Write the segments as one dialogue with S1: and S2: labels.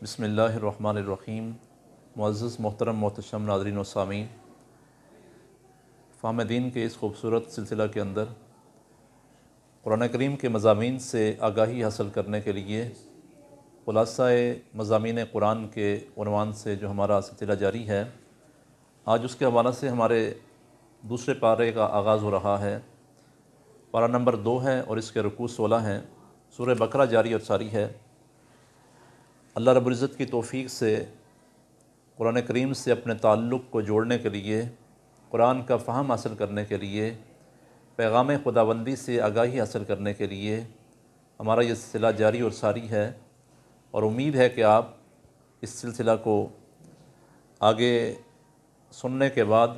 S1: بسم اللہ الرحمن الرحیم۔ معزز محترم محتشم ناظرین و سامعین، فہم دین کے اس خوبصورت سلسلہ کے اندر قرآن کریم کے مضامین سے آگاہی حاصل کرنے کے لیے خلاصہ مضامین قرآن کے عنوان سے جو ہمارا سلسلہ جاری ہے، آج اس کے حوالے سے ہمارے دوسرے پارے کا آغاز ہو رہا ہے۔ پارہ نمبر 2 ہے اور اس کے رکوع 16 ہیں۔ سورہ بقرہ جاری اور ساری ہے۔ اللہ رب العزت کی توفیق سے قرآن کریم سے اپنے تعلق کو جوڑنے کے لیے، قرآن کا فہم حاصل کرنے کے لیے، پیغام خداوندی سے آگاہی حاصل کرنے کے لیے ہمارا یہ سلسلہ جاری اور ساری ہے، اور امید ہے کہ آپ اس سلسلہ کو آگے سننے کے بعد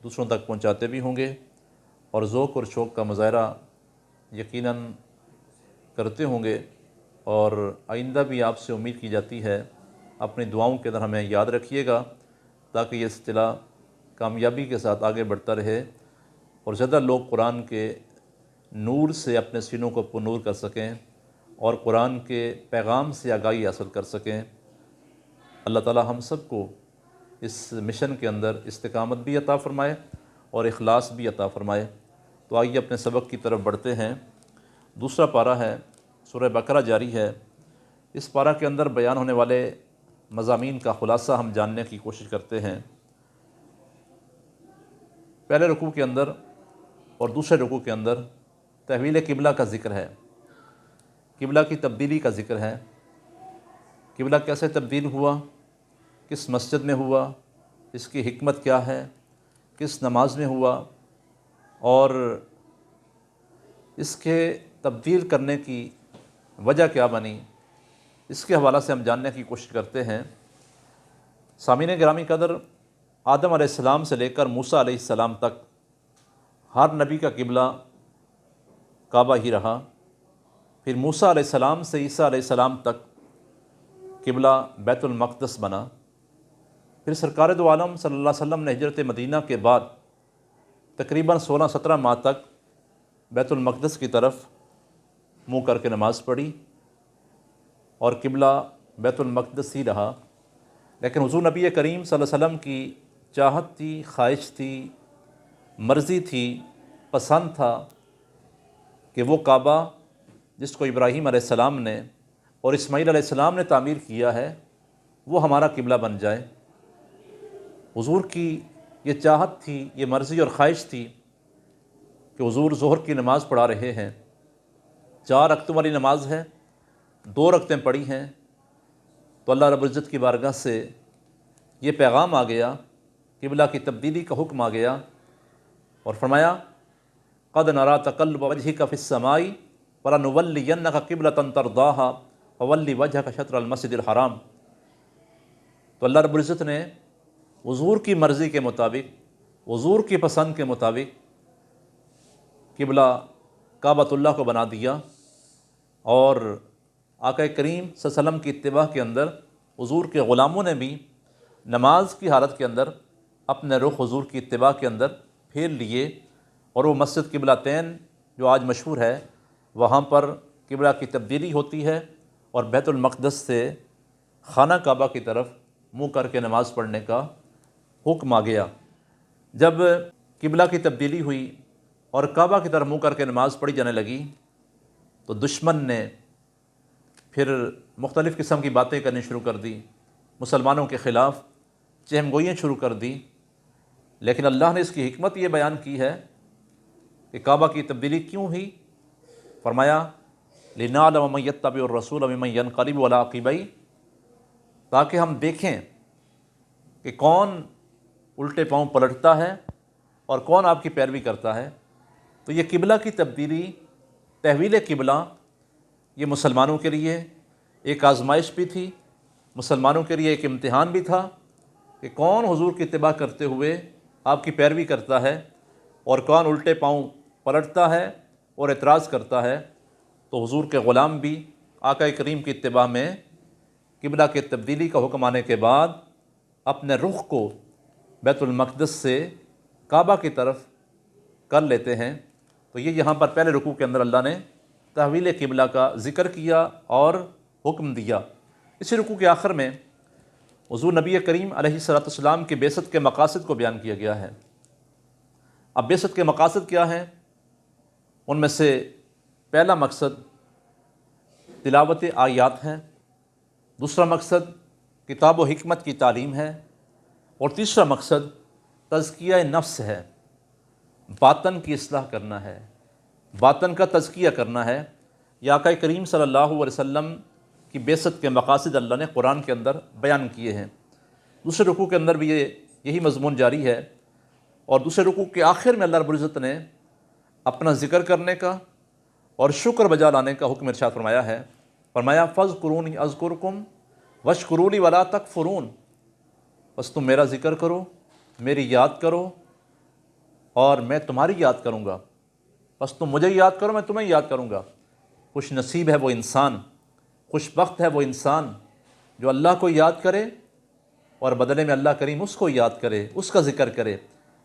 S1: دوسروں تک پہنچاتے بھی ہوں گے اور ذوق اور شوق کا مظاہرہ یقیناً کرتے ہوں گے، اور آئندہ بھی آپ سے امید کی جاتی ہے اپنی دعاؤں کے اندر ہمیں یاد رکھیے گا تاکہ یہ سلسلہ کامیابی کے ساتھ آگے بڑھتا رہے اور زیادہ لوگ قرآن کے نور سے اپنے سینوں کو پرنور کر سکیں اور قرآن کے پیغام سے آگاہی حاصل کر سکیں۔ اللہ تعالی ہم سب کو اس مشن کے اندر استقامت بھی عطا فرمائے اور اخلاص بھی عطا فرمائے۔ تو آئیے اپنے سبق کی طرف بڑھتے ہیں۔ دوسرا پارہ ہے، سورہ بقرہ جاری ہے۔ اس پارہ کے اندر بیان ہونے والے مضامین کا خلاصہ ہم جاننے کی کوشش کرتے ہیں۔ پہلے رکوع کے اندر اور دوسرے رکوع کے اندر تحویل قبلہ کا ذکر ہے، قبلہ کی تبدیلی کا ذکر ہے۔ قبلہ کیسے تبدیل ہوا، کس مسجد میں ہوا، اس کی حکمت کیا ہے، کس نماز میں ہوا، اور اس کے تبدیل کرنے کی وجہ کیا بنی، اس کے حوالے سے ہم جاننے کی کوشش کرتے ہیں۔ سامعین گرامی قدر، آدم علیہ السلام سے لے کر موسیٰ علیہ السلام تک ہر نبی کا قبلہ کعبہ ہی رہا۔ پھر موسیٰ علیہ السلام سے عیسیٰ علیہ السلام تک قبلہ بیت المقدس بنا۔ پھر سرکار دو عالم صلی اللہ علیہ وسلم نے ہجرت مدینہ کے بعد تقریباً 16-17 ماہ تک بیت المقدس کی طرف منہ کر کے نماز پڑھی اور قبلہ بیت المقدس ہی رہا۔ لیکن حضور نبی کریم صلی اللہ علیہ وسلم کی چاہت تھی، خواہش تھی، مرضی تھی، پسند تھا کہ وہ کعبہ جس کو ابراہیم علیہ السلام نے اور اسماعیل علیہ السلام نے تعمیر کیا ہے وہ ہمارا قبلہ بن جائے۔ حضور کی یہ چاہت تھی، یہ مرضی اور خواہش تھی کہ حضور ظہر کی نماز پڑھا رہے ہیں، 4 رکعتوں والی نماز ہے، 2 رکعتیں پڑھی ہیں، تو اللہ رب العزت کی بارگاہ سے یہ پیغام آ گیا، قبلہ کی تبدیلی کا حکم آ گیا، اور فرمایا قد نرى تقلب وجهك في السماء فلنولينك قبلة ترضاها فول وجهك شطر المسجد الحرام۔ تو اللہ رب العزت نے حضور کی مرضی کے مطابق، حضور کی پسند کے مطابق قبلہ کعبۃ اللہ کو بنا دیا، اور آقا کریم صلی اللہ علیہ وسلم کی اتباع کے اندر حضور کے غلاموں نے بھی نماز کی حالت کے اندر اپنے رخ حضور کی اتباع کے اندر پھیر لیے، اور وہ مسجد قبلتین جو آج مشہور ہے وہاں پر قبلہ کی تبدیلی ہوتی ہے اور بیت المقدس سے خانہ کعبہ کی طرف منہ کر کے نماز پڑھنے کا حکم آ گیا۔ جب قبلہ کی تبدیلی ہوئی اور کعبہ کی طرف منہ کر کے نماز پڑھی جانے لگی تو دشمن نے پھر مختلف قسم کی باتیں کرنی شروع کر دی، مسلمانوں کے خلاف چہم گوئیاں شروع کر دی۔ لیکن اللہ نے اس کی حکمت یہ بیان کی ہے کہ کعبہ کی تبدیلی کیوں ہوئی۔ فرمایا لِنَعْلَمَ مَن يَتَّبِعُ الرَّسُولَ مِمَّن يَنقَلِبُ عَلَىٰ عَقِبَیْہِ، تاکہ ہم دیکھیں کہ کون الٹے پاؤں پلٹتا ہے اور کون آپ کی پیروی کرتا ہے۔ تو یہ قبلہ کی تبدیلی، تحویل قبلہ، یہ مسلمانوں کے لیے ایک آزمائش بھی تھی، مسلمانوں کے لیے ایک امتحان بھی تھا کہ کون حضور کی اتباع کرتے ہوئے آپ کی پیروی کرتا ہے اور کون الٹے پاؤں پلٹتا ہے اور اعتراض کرتا ہے۔ تو حضور کے غلام بھی آقا کریم کی اتباع میں قبلہ کے تبدیلی کا حکم آنے کے بعد اپنے رخ کو بیت المقدس سے کعبہ کی طرف کر لیتے ہیں۔ تو یہ یہاں پر پہلے رکوع کے اندر اللہ نے تحویل قبلہ کا ذکر کیا اور حکم دیا اسی رکوع کے آخر میں حضور نبی کریم علیہ الصلوۃ والسلام کے بعثت کے مقاصد کو بیان کیا گیا ہے۔ اب بعثت کے مقاصد کیا ہیں؟ ان میں سے پہلا مقصد تلاوت آیات ہے، دوسرا مقصد کتاب و حکمت کی تعلیم ہے، اور تیسرا مقصد تزکیہ نفس ہے، باطن کی اصلاح کرنا ہے، باطن کا تزکیہ کرنا ہے۔ یہ آقا کریم صلی اللہ علیہ وسلم کی بعثت کے مقاصد اللہ نے قرآن کے اندر بیان کیے ہیں۔ دوسرے رکوع کے اندر بھی یہی مضمون جاری ہے، اور دوسرے رکوع کے آخر میں اللہ رب العزت نے اپنا ذکر کرنے کا اور شکر بجا لانے کا حکم ارشاد فرمایا ہے۔ فرمایا فاذکرونی اذکرکم واشکروا لی ولا تکفرون، بس تم میرا ذکر کرو، میری یاد کرو، اور میں تمہاری یاد کروں گا۔ بس تم مجھے یاد کرو، میں تمہیں یاد کروں گا۔ خوش نصیب ہے وہ انسان، خوش بخت ہے وہ انسان جو اللہ کو یاد کرے اور بدلے میں اللہ کریم اس کو یاد کرے، اس کا ذکر کرے۔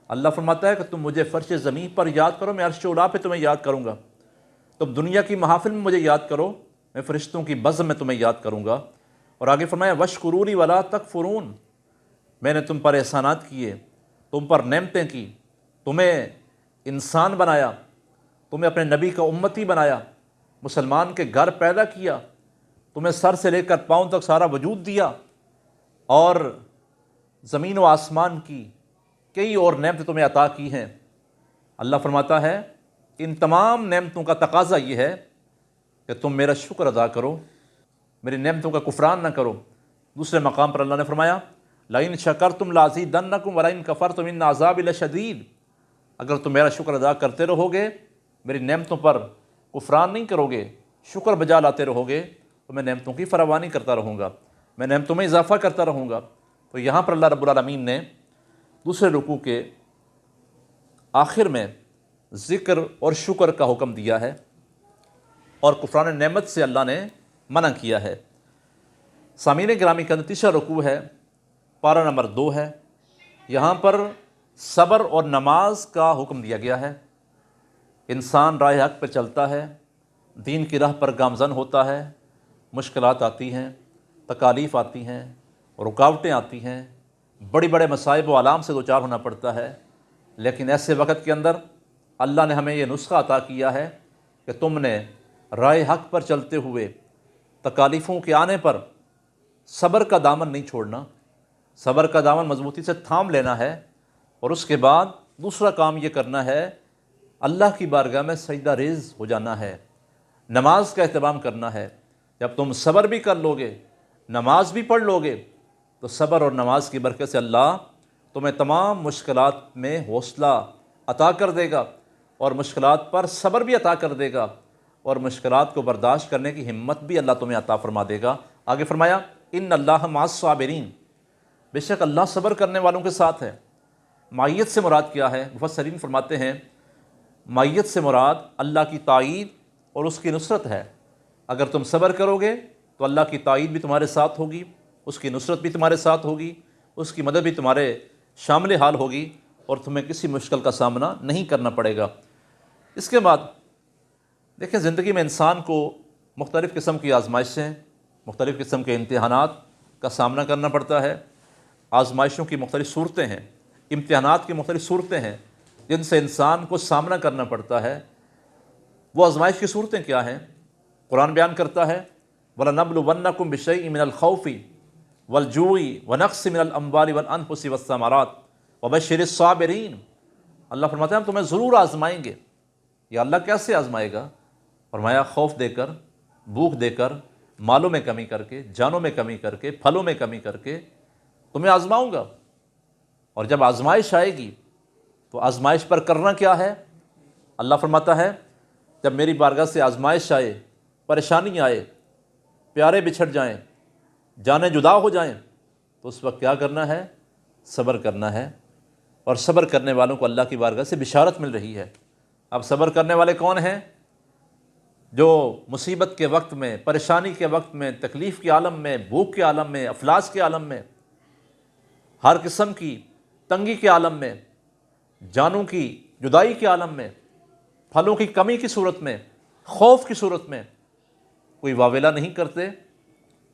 S1: اللہ فرماتا ہے کہ تم مجھے فرش زمین پر یاد کرو، میں عرش اولا پہ تمہیں یاد کروں گا۔ تم دنیا کی محافل میں مجھے یاد کرو، میں فرشتوں کی بزم میں تمہیں یاد کروں گا۔ اور آگے فرمایا واشکروا لی ولا تکفرون، میں نے تم پر احسانات کیے، تم پر نعمتیں کی، تمہیں انسان بنایا، تمہیں اپنے نبی کا امتی بنایا، مسلمان کے گھر پیدا کیا، تمہیں سر سے لے کر پاؤں تک سارا وجود دیا، اور زمین و آسمان کی کئی اور نعمتیں تمہیں عطا کی ہیں۔ اللہ فرماتا ہے ان تمام نعمتوں کا تقاضا یہ ہے کہ تم میرا شکر ادا کرو، میری نعمتوں کا کفران نہ کرو۔ دوسرے مقام پر اللہ نے فرمایا لئن شکرتم لازیدنکم ولئن کفرتم ان عذابی لشدید، اگر تم میرا شکر ادا کرتے رہو گے، میری نعمتوں پر کفران نہیں کرو گے، شکر بجا لاتے رہو گے، تو میں نعمتوں کی فراوانی کرتا رہوں گا، میں نعمتوں میں اضافہ کرتا رہوں گا۔ تو یہاں پر اللہ رب العالمین نے دوسرے رکوع کے آخر میں ذکر اور شکر کا حکم دیا ہے، اور کفران نعمت سے اللہ نے منع کیا ہے۔ سامعین گرامی کا تیسرا رکوع ہے، پارہ نمبر 2 ہے۔ یہاں پر صبر اور نماز کا حکم دیا گیا ہے۔ انسان راہ حق پہ چلتا ہے، دین کی راہ پر گامزن ہوتا ہے، مشکلات آتی ہیں، تکالیف آتی ہیں، رکاوٹیں آتی ہیں، بڑی بڑے مصائب و آلام سے دوچار ہونا پڑتا ہے، لیکن ایسے وقت کے اندر اللہ نے ہمیں یہ نسخہ عطا کیا ہے کہ تم نے راہ حق پر چلتے ہوئے تکالیفوں کے آنے پر صبر کا دامن نہیں چھوڑنا، صبر کا دامن مضبوطی سے تھام لینا ہے، اور اس کے بعد دوسرا کام یہ کرنا ہے اللہ کی بارگاہ میں سجدہ ریز ہو جانا ہے، نماز کا اہتمام کرنا ہے۔ جب تم صبر بھی کر لو گے، نماز بھی پڑھ لو گے، تو صبر اور نماز کی برکت سے اللہ تمہیں تمام مشکلات میں حوصلہ عطا کر دے گا، اور مشکلات پر صبر بھی عطا کر دے گا، اور مشکلات کو برداشت کرنے کی ہمت بھی اللہ تمہیں عطا فرما دے گا۔ آگے فرمایا ان اللہ مع الصابرین، بے شک اللہ صبر کرنے والوں کے ساتھ ہے۔ معیت سے مراد کیا ہے؟ مفسرین فرماتے ہیں معیت سے مراد اللہ کی تائید اور اس کی نصرت ہے۔ اگر تم صبر کرو گے تو اللہ کی تائید بھی تمہارے ساتھ ہوگی، اس کی نصرت بھی تمہارے ساتھ ہوگی، اس کی مدد بھی تمہارے شامل حال ہوگی، اور تمہیں کسی مشکل کا سامنا نہیں کرنا پڑے گا۔ اس کے بعد دیکھیں، زندگی میں انسان کو مختلف قسم کی آزمائشیں، مختلف قسم کے امتحانات کا سامنا کرنا پڑتا ہے۔ آزمائشوں کی مختلف صورتیں ہیں، امتحانات کی مختلف صورتیں ہیں جن سے انسان کو سامنا کرنا پڑتا ہے۔ وہ آزمائش کی صورتیں کیا ہیں؟ قرآن بیان کرتا ہے وَلَنَبْلُوَنَّكُمْ بِشَيْءٍ مِّنَ الْخَوْفِ وَالْجُوعِ وَنَقْصٍ مِّنَ الْأَمْوَالِ وَالْأَنفُسِ وَالثَّمَرَاتِ وَبَشِّرِ الصَّابِرِينَ۔ اللہ فرماتے ہیں ہم تمہیں ضرور آزمائیں گے۔ یا اللہ کیسے آزمائے گا؟ فرمایا خوف دے کر، بھوک دے کر، مالوں میں کمی کر کے، جانوں میں کمی کر کے، پھلوں میں کمی کر کے تمہیں آزماؤں گا۔ اور جب آزمائش آئے گی تو آزمائش پر کرنا کیا ہے؟ اللہ فرماتا ہے جب میری بارگاہ سے آزمائش آئے، پریشانی آئے، پیارے بچھڑ جائیں، جانیں جدا ہو جائیں، تو اس وقت کیا کرنا ہے؟ صبر کرنا ہے۔ اور صبر کرنے والوں کو اللہ کی بارگاہ سے بشارت مل رہی ہے۔ اب صبر کرنے والے کون ہیں؟ جو مصیبت کے وقت میں، پریشانی کے وقت میں، تکلیف کے عالم میں، بھوک کے عالم میں، افلاس کے عالم میں، ہر قسم کی تنگی کے عالم میں، جانوں کی جدائی کے عالم میں، پھلوں کی کمی کی صورت میں، خوف کی صورت میں کوئی واویلا نہیں کرتے،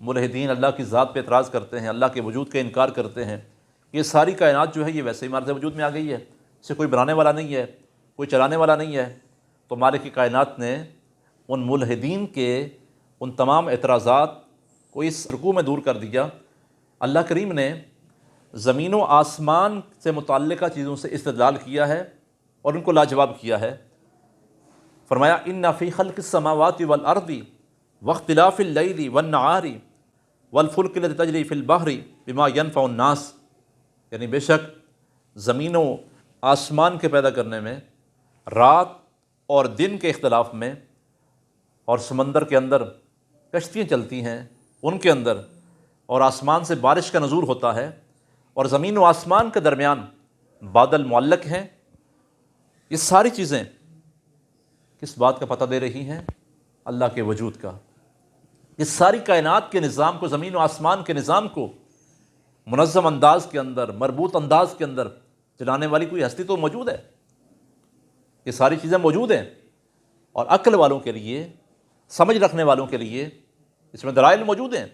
S1: ملحدین اللہ کی ذات پہ اعتراض کرتے ہیں، اللہ کے وجود کا انکار کرتے ہیں، یہ ساری کائنات جو ہے یہ ویسے ہی مارد وجود میں آ گئی ہے، اسے کوئی بنانے والا نہیں ہے، کوئی چلانے والا نہیں ہے۔ تو مالک کی کائنات نے ان ملحدین کے ان تمام اعتراضات کو اس رکوع میں دور کر دیا۔ اللہ کریم نے زمین و آسمان سے متعلقہ چیزوں سے استدلال کیا ہے اور ان کو لاجواب کیا ہے۔ فرمایا ان فی خلق السماوات والارض واختلاف اللیل والنہار والفلک التي تجری فی البحر بما ینفع الناس، یعنی بے شک زمین و آسمان کے پیدا کرنے میں، رات اور دن کے اختلاف میں، اور سمندر کے اندر کشتیاں چلتی ہیں ان کے اندر، اور آسمان سے بارش کا نزول ہوتا ہے، اور زمین و آسمان کے درمیان بادل معلق ہیں، یہ ساری چیزیں کس بات کا پتہ دے رہی ہیں؟ اللہ کے وجود کا۔ اس ساری کائنات کے نظام کو، زمین و آسمان کے نظام کو منظم انداز کے اندر، مربوط انداز کے اندر چلانے والی کوئی ہستی تو موجود ہے۔ یہ ساری چیزیں موجود ہیں، اور عقل والوں کے لیے، سمجھ رکھنے والوں کے لیے اس میں دلائل موجود ہیں۔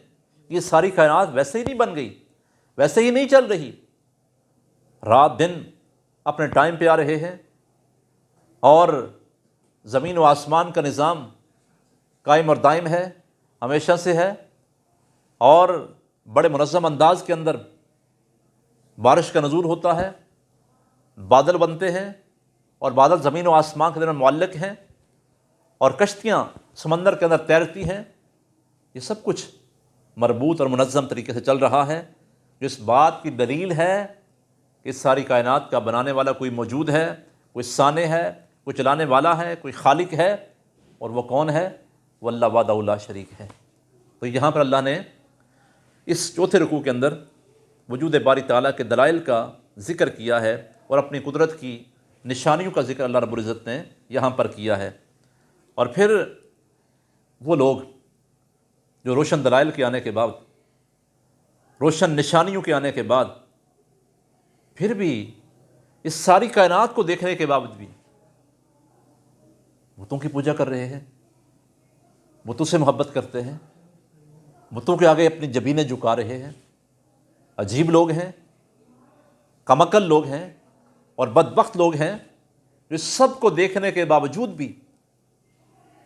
S1: یہ ساری کائنات ویسے ہی نہیں بن گئی، ویسے ہی نہیں چل رہی۔ رات دن اپنے ٹائم پہ آ رہے ہیں، اور زمین و آسمان کا نظام قائم اور دائم ہے، ہمیشہ سے ہے، اور بڑے منظم انداز کے اندر بارش کا نزول ہوتا ہے، بادل بنتے ہیں، اور بادل زمین و آسمان کے درمیان معلق ہیں، اور کشتیاں سمندر کے اندر تیرتی ہیں۔ یہ سب کچھ مربوط اور منظم طریقے سے چل رہا ہے، جو اس بات کی دلیل ہے کہ اس ساری کائنات کا بنانے والا کوئی موجود ہے، کوئی صانع ہے، کوئی چلانے والا ہے، کوئی خالق ہے، اور وہ کون ہے؟ وہ اللہ وحدہ لا شریک ہے۔ تو یہاں پر اللہ نے اس چوتھے رکوع کے اندر وجود باری تعالیٰ کے دلائل کا ذکر کیا ہے، اور اپنی قدرت کی نشانیوں کا ذکر اللہ رب العزت نے یہاں پر کیا ہے۔ اور پھر وہ لوگ جو روشن دلائل کے آنے کے بعد، روشن نشانیوں کے آنے کے بعد، پھر بھی اس ساری کائنات کو دیکھنے کے باوجود بھی بتوں کی پوجا کر رہے ہیں، بتوں سے محبت کرتے ہیں، بتوں کے آگے اپنی جبینیں جھکا رہے ہیں۔ عجیب لوگ ہیں، کمعقل لوگ ہیں، اور بدبخت لوگ ہیں، جو سب کو دیکھنے کے باوجود بھی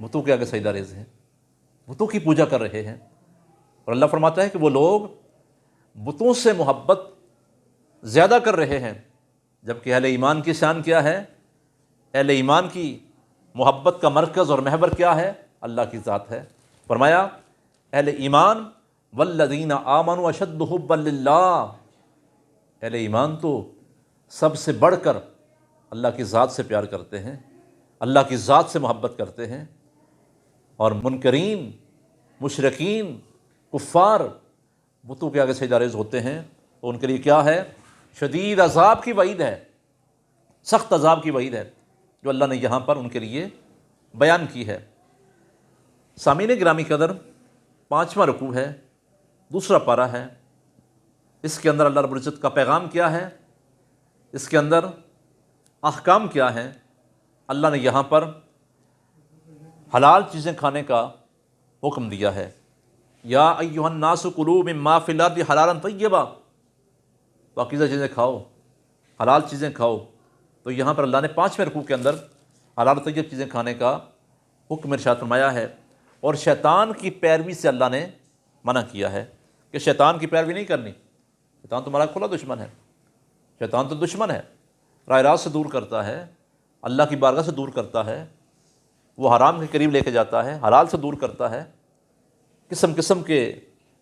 S1: بتوں کے آگے سجدہ ریز ہیں، بتوں کی پوجا کر رہے ہیں۔ اور اللہ فرماتا ہے کہ وہ لوگ بتوں سے محبت زیادہ کر رہے ہیں، جبکہ اہل ایمان کی شان کیا ہے؟ اہل ایمان کی محبت کا مرکز اور محور کیا ہے؟ اللہ کی ذات ہے۔ فرمایا اہل ایمان والذین آمنوا اشد حبا للہ، اہل ایمان تو سب سے بڑھ کر اللہ کی ذات سے پیار کرتے ہیں، اللہ کی ذات سے محبت کرتے ہیں۔ اور منکرین، مشرکین، کفار بتوں کے آگے سجدہ ریز ہوتے ہیں، تو ان کے لیے کیا ہے؟ شدید عذاب کی وعید ہے، سخت عذاب کی وعید ہے، جو اللہ نے یہاں پر ان کے لیے بیان کی ہے۔ سامعین گرامی قدر، 5واں رکوع ہے، دوسرا پارہ ہے۔ اس کے اندر اللہ رب العزت کا پیغام کیا ہے؟ اس کے اندر احکام کیا ہیں؟ اللہ نے یہاں پر حلال چیزیں کھانے کا حکم دیا ہے۔ یا ایھا الناس کلوا مما فی الارض حلالا طیبا، پاکیزہ چیزیں کھاؤ، حلال چیزیں کھاؤ۔ تو یہاں پر اللہ نے 5ویں رکوع کے اندر حلال طیب چیزیں کھانے کا حکم ارشاد فرمایا ہے، اور شیطان کی پیروی سے اللہ نے منع کیا ہے کہ شیطان کی پیروی نہیں کرنی۔ شیطان تمہارا کھلا دشمن ہے، شیطان تو دشمن ہے، راہ راست سے دور کرتا ہے، اللہ کی بارگاہ سے دور کرتا ہے، وہ حرام کے قریب لے کے جاتا ہے، حلال سے دور کرتا ہے، قسم قسم کے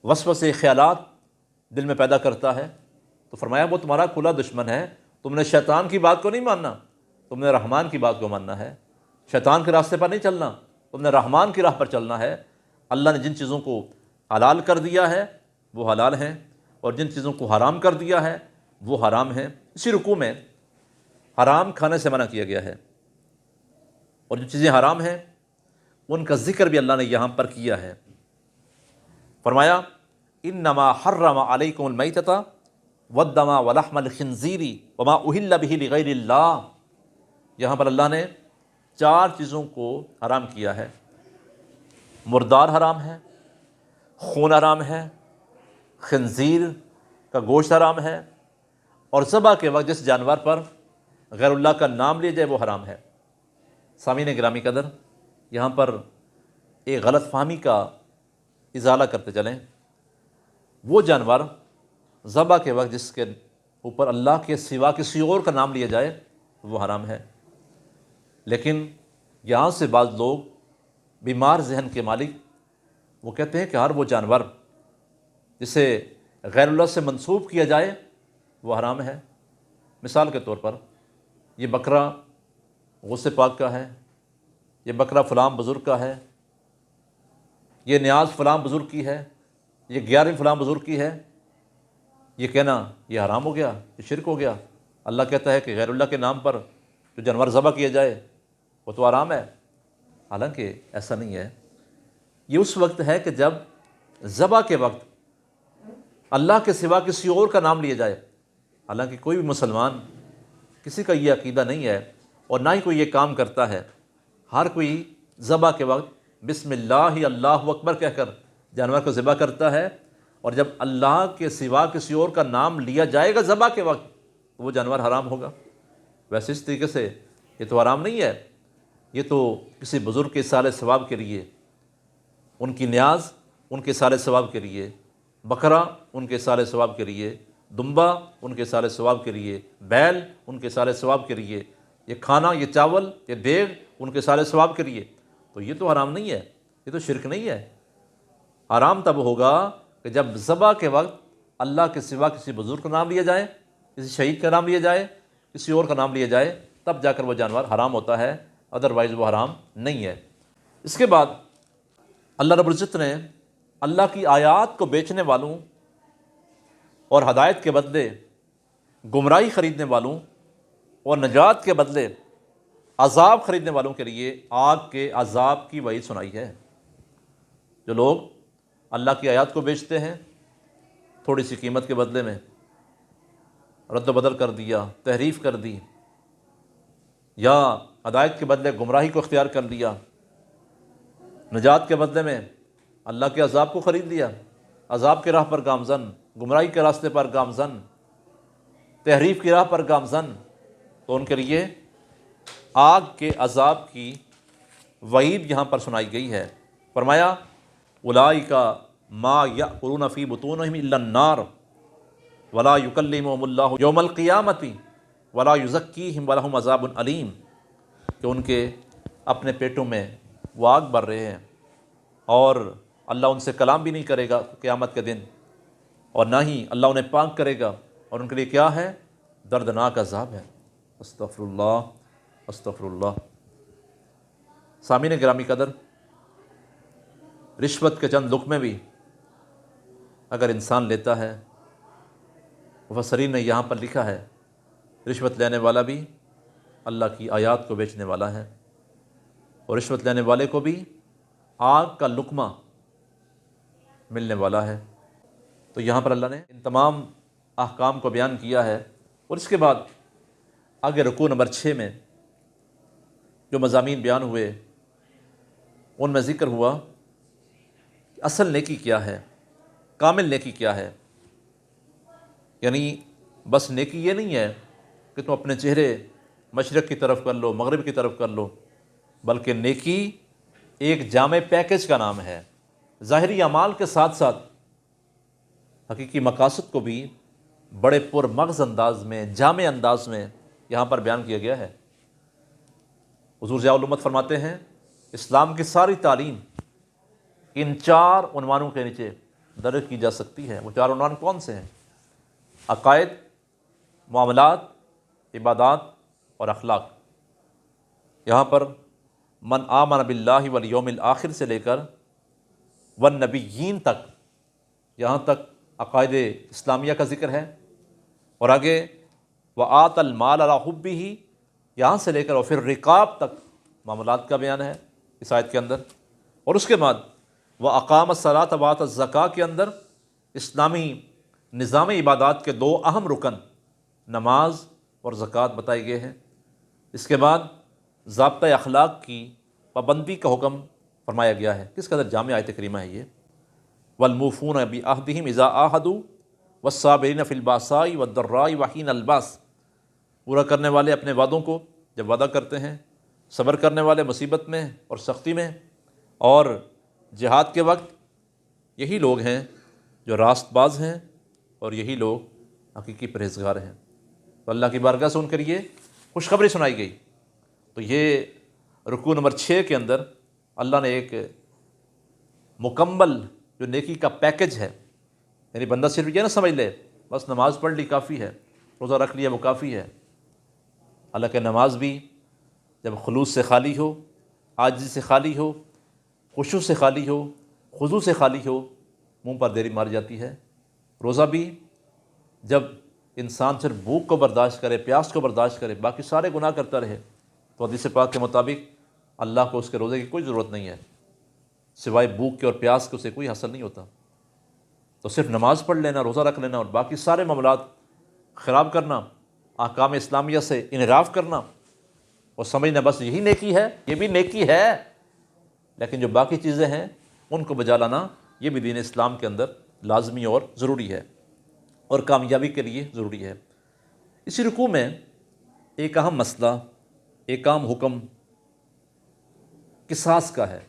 S1: وسوسے خیالات دل میں پیدا کرتا ہے۔ تو فرمایا وہ تمہارا کھلا دشمن ہے، تم نے شیطان کی بات کو نہیں ماننا، تم نے رحمان کی بات کو ماننا ہے۔ شیطان کے راستے پر نہیں چلنا، تم نے رحمان کی راہ پر چلنا ہے۔ اللہ نے جن چیزوں کو حلال کر دیا ہے وہ حلال ہیں، اور جن چیزوں کو حرام کر دیا ہے وہ حرام ہیں۔ اسی رکوع میں حرام کھانے سے منع کیا گیا ہے، اور جو چیزیں حرام ہیں ان کا ذکر بھی اللہ نے یہاں پر کیا ہے۔ فرمایا انما حرم علیکم المیتۃ والدم ولحم الخنزیر وما اہل بہ لغیر اللہ، یہاں پر اللہ نے 4 چیزوں کو حرام کیا ہے۔ مردار حرام ہے، خون حرام ہے، خنزیر کا گوشت حرام ہے، اور ذبح کے وقت جس جانور پر غیر اللہ کا نام لیا جائے وہ حرام ہے۔ سامعین گرامی قدر، یہاں پر ایک غلط فہمی کا ازالہ کرتے چلیں۔ وہ جانور ذبح کے وقت جس کے اوپر اللہ کے سوا کسی اور کا نام لیا جائے وہ حرام ہے، لیکن یہاں سے بعض لوگ بیمار ذہن کے مالک وہ کہتے ہیں کہ ہر وہ جانور جسے غیر اللہ سے منسوب کیا جائے وہ حرام ہے۔ مثال کے طور پر یہ بکرا غوث پاک کا ہے، یہ بکرا فلاں بزرگ کا ہے، یہ نیاز فلاں بزرگ کی ہے، یہ گیارہویں فلاں بزرگ کی ہے، یہ کہنا یہ حرام ہو گیا، یہ شرک ہو گیا۔ اللہ کہتا ہے کہ غیر اللہ کے نام پر جو جانور ذبح کیا جائے وہ تو حرام ہے، حالانکہ ایسا نہیں ہے۔ یہ اس وقت ہے کہ جب ذبح کے وقت اللہ کے سوا کسی اور کا نام لیا جائے، حالانکہ کوئی بھی مسلمان کسی کا یہ عقیدہ نہیں ہے اور نہ ہی کوئی یہ کام کرتا ہے۔ ہر کوئی ذبح کے وقت بسم اللہ اللہ اکبر کہہ کر جانور کو ذبح کرتا ہے، اور جب اللہ کے سوا کسی اور کا نام لیا جائے گا ذبح کے وقت تو وہ جانور حرام ہوگا۔ ویسے اس طریقے سے یہ تو حرام نہیں ہے، یہ تو کسی بزرگ کے اصالہ ثواب کے لیے، ان کی نیاز ان کے اصالہ ثواب کے لیے، بکرا ان کے اصالہ ثواب کے لیے، دمبا ان کے اصالہ ثواب کے لیے، بیل ان کے اصالہ ثواب کے لیے، یہ کھانا، یہ چاول، یہ دیگ ان کے اصالہ ثواب کے لیے، تو یہ تو حرام نہیں ہے، یہ تو شرک نہیں ہے۔ حرام تب ہوگا کہ جب ذبح کے وقت اللہ کے سوا کسی بزرگ کا نام لیا جائے، کسی شہید کا نام لیا جائے، کسی اور کا نام لیا جائے، تب جا کر وہ جانور حرام ہوتا ہے، ادروائز وہ حرام نہیں ہے۔ اس کے بعد اللہ رب العزت نے اللہ کی آیات کو بیچنے والوں اور ہدایت کے بدلے گمراہی خریدنے والوں اور نجات کے بدلے عذاب خریدنے والوں کے لیے آگ کے عذاب کی وعید سنائی ہے۔ جو لوگ اللہ کی آیات کو بیچتے ہیں تھوڑی سی قیمت کے بدلے میں، رد و بدل کر دیا، تحریف کر دی، یا ہدایت کے بدلے گمراہی کو اختیار کر لیا، نجات کے بدلے میں اللہ کے عذاب کو خرید لیا، عذاب کی راہ پر گامزن، گمراہی کے راستے پر گامزن، تحریف کی راہ پر گامزن، تو ان کے لیے آگ کے عذاب کی وعید یہاں پر سنائی گئی ہے۔ فرمایا اولئک ما یأکلون فی بطونہم الا النار ولا یکلمہم اللہ یوم القیامۃ ولا یزکیہم ولہم عذاب علیم، کہ ان کے اپنے پیٹوں میں وہ آگ بھر رہے ہیں اور اللہ ان سے کلام بھی نہیں کرے گا قیامت کے دن، اور نہ ہی اللہ انہیں پاک کرے گا، اور ان کے لیے کیا ہے؟ دردناک عذاب ہے۔ استغفر اللہ، استغفر اللہ۔ سامعین گرامی قدر، رشوت کے چند لقمے بھی اگر انسان لیتا ہے، مفسرین نے یہاں پر لکھا ہے رشوت لینے والا بھی اللہ کی آیات کو بیچنے والا ہے، اور رشوت لینے والے کو بھی آگ کا لقمہ ملنے والا ہے۔ تو یہاں پر اللہ نے ان تمام احکام کو بیان کیا ہے، اور اس کے بعد آگے رکوع نمبر 6 میں جو مضامین بیان ہوئے ان میں ذکر ہوا کہ اصل نیکی کیا ہے، کامل نیکی کیا ہے۔ یعنی بس نیکی یہ نہیں ہے کہ تم اپنے چہرے مشرق کی طرف کر لو، مغرب کی طرف کر لو، بلکہ نیکی ایک جامع پیکج کا نام ہے۔ ظاہری اعمال کے ساتھ ساتھ حقیقی مقاصد کو بھی بڑے پرمغز انداز میں، جامع انداز میں یہاں پر بیان کیا گیا ہے۔ حضور ضیاء الامت فرماتے ہیں اسلام کی ساری تعلیم ان 4 عنوانوں کے نیچے درج کی جا سکتی ہے۔ وہ 4 عنوان کون سے ہیں؟ عقائد، معاملات، عبادات اور اخلاق۔ یہاں پر من آمن باللہ والیوم الآخر سے لے کر والنبیین تک، یہاں تک عقائد اسلامیہ کا ذکر ہے، اور آگے وآت المال علی حبہ، یہاں سے لے کر وفی الرقاب تک معاملات کا بیان ہے اس آیت کے اندر، اور اس کے بعد وأقام الصلاۃ وآت الزکوٰۃ کے اندر اسلامی نظام عبادات کے 2 اہم رکن نماز اور زکوٰۃ بتائے گئے ہیں۔ اس کے بعد ضابطۂ اخلاق کی پابندی کا حکم فرمایا گیا ہے۔ کس قدر جامع آیت کریمہ ہے یہ۔ والموفون بعہدہم اذا عاہدوا والصابرین فی الباساء والضراء وحین الباس، پورا کرنے والے اپنے وعدوں کو جب وعدہ کرتے ہیں، صبر کرنے والے مصیبت میں اور سختی میں، اور جہاد کے وقت یہی لوگ ہیں جو راست باز ہیں، اور یہی لوگ حقیقی پرہیزگار ہیں۔ تو اللہ کی بارگاہ سے ان کے لیے خوشخبری سنائی گئی۔ تو یہ رکوع نمبر 6 کے اندر اللہ نے ایک مکمل جو نیکی کا پیکج ہے، یعنی بندہ صرف یہ نہ سمجھ لے بس نماز پڑھ لی کافی ہے، روزہ رکھ لیا وہ کافی ہے۔ حالانکہ نماز بھی جب خلوص سے خالی ہو، عاجزی سے خالی ہو، خشوع سے خالی ہو، خضوع سے خالی ہو، منہ پر دیری مار جاتی ہے۔ روزہ بھی جب انسان صرف بھوک کو برداشت کرے، پیاس کو برداشت کرے، باقی سارے گناہ کرتا رہے، تو حدیث پاک کے مطابق اللہ کو اس کے روزے کی کوئی ضرورت نہیں ہے، سوائے بھوک کے اور پیاس کے اسے کوئی حاصل نہیں ہوتا۔ تو صرف نماز پڑھ لینا، روزہ رکھ لینا اور باقی سارے معاملات خراب کرنا، احکام اسلامیہ سے انحراف کرنا اور سمجھنا بس یہی نیکی ہے، یہ بھی نیکی ہے، لیکن جو باقی چیزیں ہیں ان کو بجا لانا یہ بھی دین اسلام کے اندر لازمی اور ضروری ہے اور کامیابی کے لیے ضروری ہے۔ اسی رکوع میں ایک اہم مسئلہ، ایک اہم حکم قصاص کا ہے۔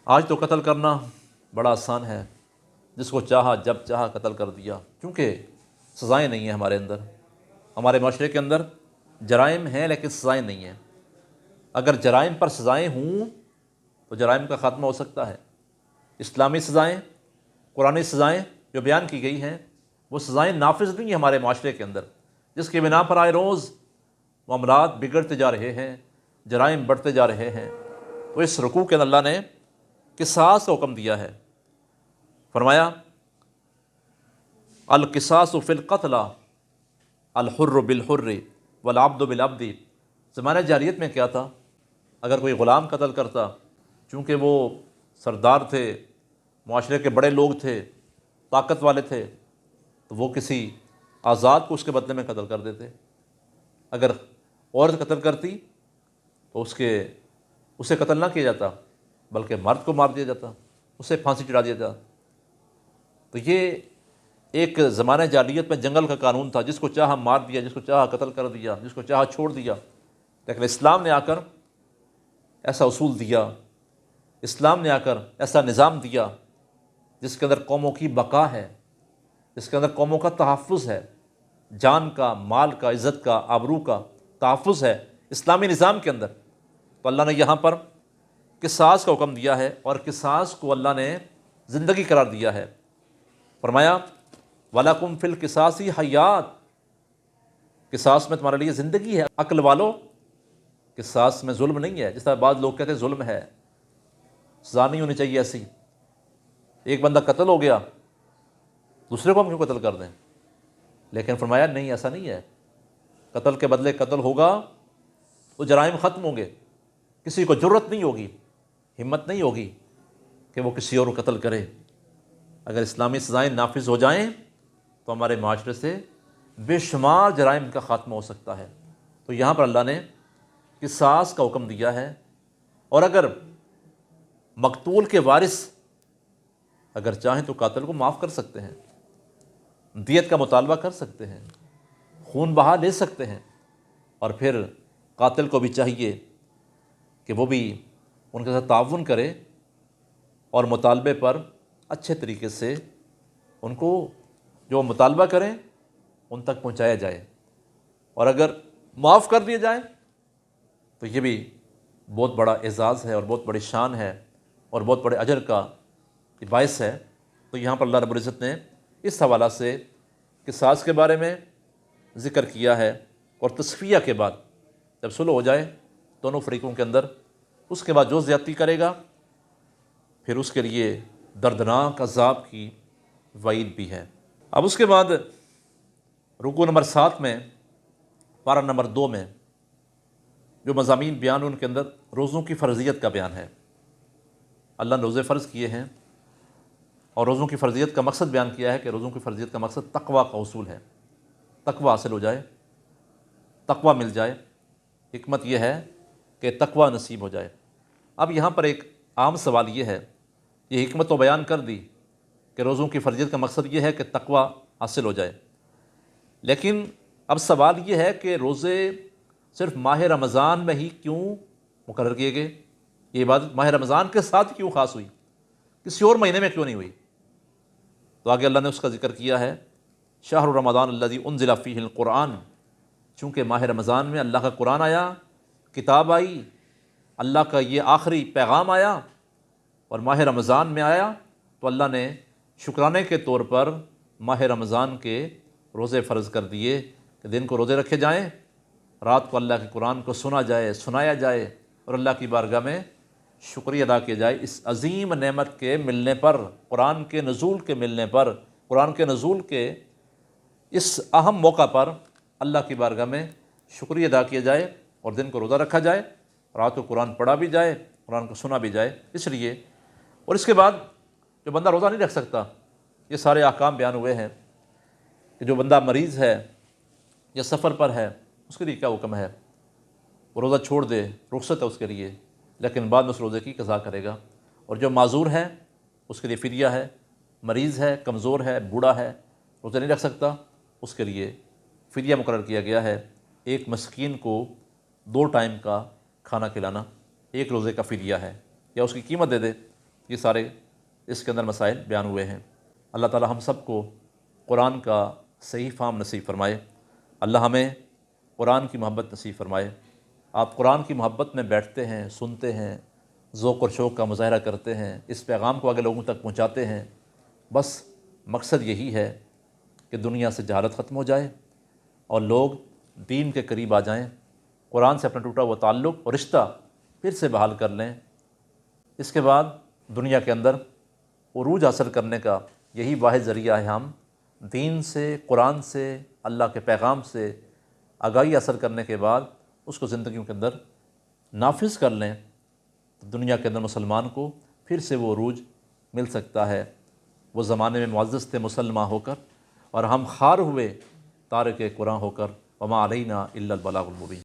S1: آج تو قتل کرنا بڑا آسان ہے، جس کو چاہا جب چاہا قتل کر دیا، کیونکہ سزائیں نہیں ہیں ہمارے اندر۔ ہمارے معاشرے کے اندر جرائم ہیں لیکن سزائیں نہیں ہیں۔ اگر جرائم پر سزائیں ہوں تو جرائم کا خاتمہ ہو سکتا ہے۔ اسلامی سزائیں، قرآنی سزائیں جو بیان کی گئی ہیں وہ سزائیں نافذ نہیں ہیں ہمارے معاشرے کے اندر، جس کی بنا پر آئے روز معاملات بگڑتے جا رہے ہیں، جرائم بڑھتے جا رہے ہیں۔ تو اس رکوع کے اندر اللہ نے قصاص کا حکم دیا ہے۔ فرمایا القصاص فی القتلى الحر بالحر والعبد بالعبد۔ زمانہ جاہلیت میں کیا تھا؟ اگر کوئی غلام قتل کرتا، چونکہ وہ سردار تھے، معاشرے کے بڑے لوگ تھے، طاقت والے تھے، تو وہ کسی آزاد کو اس کے بدلے میں قتل کر دیتے۔ اگر عورت قتل کرتی تو اسے قتل نہ کیا جاتا بلکہ مرد کو مار دیا جاتا، اسے پھانسی چڑھا دیا جاتا۔ تو یہ ایک زمانہ جاہلیت میں جنگل کا قانون تھا، جس کو چاہا مار دیا، جس کو چاہا قتل کر دیا، جس کو چاہا چھوڑ دیا۔ لیکن اسلام نے آ کر ایسا اصول دیا، اسلام نے آ کر ایسا نظام دیا جس کے اندر قوموں کی بقا ہے، جس کے اندر قوموں کا تحفظ ہے، جان کا، مال کا، عزت کا، آبرو کا تحفظ ہے اسلامی نظام کے اندر۔ تو اللہ نے یہاں پر قصاص کا حکم دیا ہے، اور قصاص کو اللہ نے زندگی قرار دیا ہے۔ فرمایا وَلَكُمْ فِي الْقِصَاصِ حَيَاتٌ، قصاص میں تمہارے لیے زندگی ہے۔ عقل والو، قصاص میں ظلم نہیں ہے، جس طرح بعض لوگ کہتے ہیں ظلم ہے، سزا نہیں ہونی چاہیے ایسی۔ ایک بندہ قتل ہو گیا، دوسرے کو ہم کیوں قتل کر دیں؟ لیکن فرمایا نہیں، ایسا نہیں ہے۔ قتل کے بدلے قتل ہوگا تو جرائم ختم ہوں گے، کسی کو جرت نہیں ہوگی، ہمت نہیں ہوگی کہ وہ کسی اور کو قتل کرے۔ اگر اسلامی سزائیں نافذ ہو جائیں تو ہمارے معاشرے سے بے شمار جرائم کا خاتمہ ہو سکتا ہے۔ تو یہاں پر اللہ نے قصاص کا حکم دیا ہے، اور اگر مقتول کے وارث اگر چاہیں تو قاتل کو معاف کر سکتے ہیں، دیت کا مطالبہ کر سکتے ہیں، خون بہا لے سکتے ہیں، اور پھر قاتل کو بھی چاہیے کہ وہ بھی ان کے ساتھ تعاون کرے اور مطالبے پر اچھے طریقے سے ان کو جو مطالبہ کریں ان تک پہنچایا جائے، اور اگر معاف کر دیے جائیں تو یہ بھی بہت بڑا اعزاز ہے اور بہت بڑی شان ہے اور بہت بڑے اجر کا باعث ہے۔ تو یہاں پر اللہ رب العزت نے اس حوالہ سے قصاص کے بارے میں ذکر کیا ہے، اور تصفیہ کے بعد جب صلح ہو جائے دونوں فریقوں کے اندر، اس کے بعد جو زیادتی کرے گا پھر اس کے لیے دردناک عذاب کی وعید بھی ہے۔ اب اس کے بعد رکوع نمبر 7 میں، پارہ نمبر 2 میں جو مضامین بیان ان کے اندر روزوں کی فرضیت کا بیان ہے۔ اللہ نے روزے فرض کیے ہیں، اور روزوں کی فرضیت کا مقصد بیان کیا ہے کہ روزوں کی فرضیت کا مقصد تقویٰ کا حصول ہے، تقویٰ حاصل ہو جائے، تقویٰ مل جائے۔ حکمت یہ ہے کہ تقویٰ نصیب ہو جائے۔ اب یہاں پر ایک عام سوال یہ ہے یہ حکمت تو بیان کر دی کہ روزوں کی فرضیت کا مقصد یہ ہے کہ تقوی حاصل ہو جائے، لیکن اب سوال یہ ہے کہ روزے صرف ماہ رمضان میں ہی کیوں مقرر کیے گئے؟ یہ عبادت ماہ رمضان کے ساتھ کیوں خاص ہوئی، کسی اور مہینے میں کیوں نہیں ہوئی؟ تو آگے اللہ نے اس کا ذکر کیا ہے، شہر رمضان الذی انزل فیہ القرآن، چونکہ ماہ رمضان میں اللہ کا قرآن آیا، کتاب آئی، اللہ کا یہ آخری پیغام آیا، اور ماہ رمضان میں آیا تو اللہ نے شکرانے کے طور پر ماہ رمضان کے روزے فرض کر دیے کہ دن کو روزے رکھے جائیں، رات کو اللہ کے قرآن کو سنا جائے، سنایا جائے، اور اللہ کی بارگاہ میں شکریہ ادا کیا جائے اس عظیم نعمت کے ملنے پر، قرآن کے نزول کے ملنے پر، قرآن کے نزول کے اس اہم موقع پر اللہ کی بارگاہ میں شکریہ ادا کیا جائے اور دن کو روزہ رکھا جائے، رات کو قرآن پڑھا بھی جائے، قرآن کو سنا بھی جائے۔ اس لیے اور اس کے بعد جو بندہ روزہ نہیں رکھ سکتا، یہ سارے احکام بیان ہوئے ہیں کہ جو بندہ مریض ہے یا سفر پر ہے اس کے لیے کیا حکم ہے، وہ روزہ چھوڑ دے، رخصت ہے اس کے لیے، لیکن بعد میں اس روزے کی قضا کرے گا۔ اور جو معذور ہے اس کے لیے فدیہ ہے، مریض ہے، کمزور ہے، بوڑھا ہے، روزہ نہیں رکھ سکتا، اس کے لیے فدیہ مقرر کیا گیا ہے، ایک مسکین کو 2 ٹائم کا کھانا کھلانا 1 روزے کا فدیہ ہے، یا اس کی قیمت دے دے۔ یہ سارے اس کے اندر مسائل بیان ہوئے ہیں۔ اللہ تعالی ہم سب کو قرآن کا صحیح فہم نصیب فرمائے، اللہ ہمیں قرآن کی محبت نصیب فرمائے۔ آپ قرآن کی محبت میں بیٹھتے ہیں، سنتے ہیں، ذوق اور شوق کا مظاہرہ کرتے ہیں، اس پیغام کو آگے لوگوں تک پہنچاتے ہیں، بس مقصد یہی ہے کہ دنیا سے جہالت ختم ہو جائے اور لوگ دین کے قریب آ جائیں، قرآن سے اپنا ٹوٹا ہوا تعلق اور رشتہ پھر سے بحال کر لیں۔ اس کے بعد دنیا کے اندر عروج حاصل کرنے کا یہی واحد ذریعہ ہے، ہم دین سے، قرآن سے، اللہ کے پیغام سے آگاہی حاصل کرنے کے بعد اس کو زندگیوں کے اندر نافذ کر لیں، تو دنیا کے اندر مسلمان کو پھر سے وہ عروج مل سکتا ہے۔ وہ زمانے میں معزز تھے مسلمان ہو کر، اور ہم خوار ہوئے تارک قرآن ہو کر، وما علینا الا البلاغ المبین۔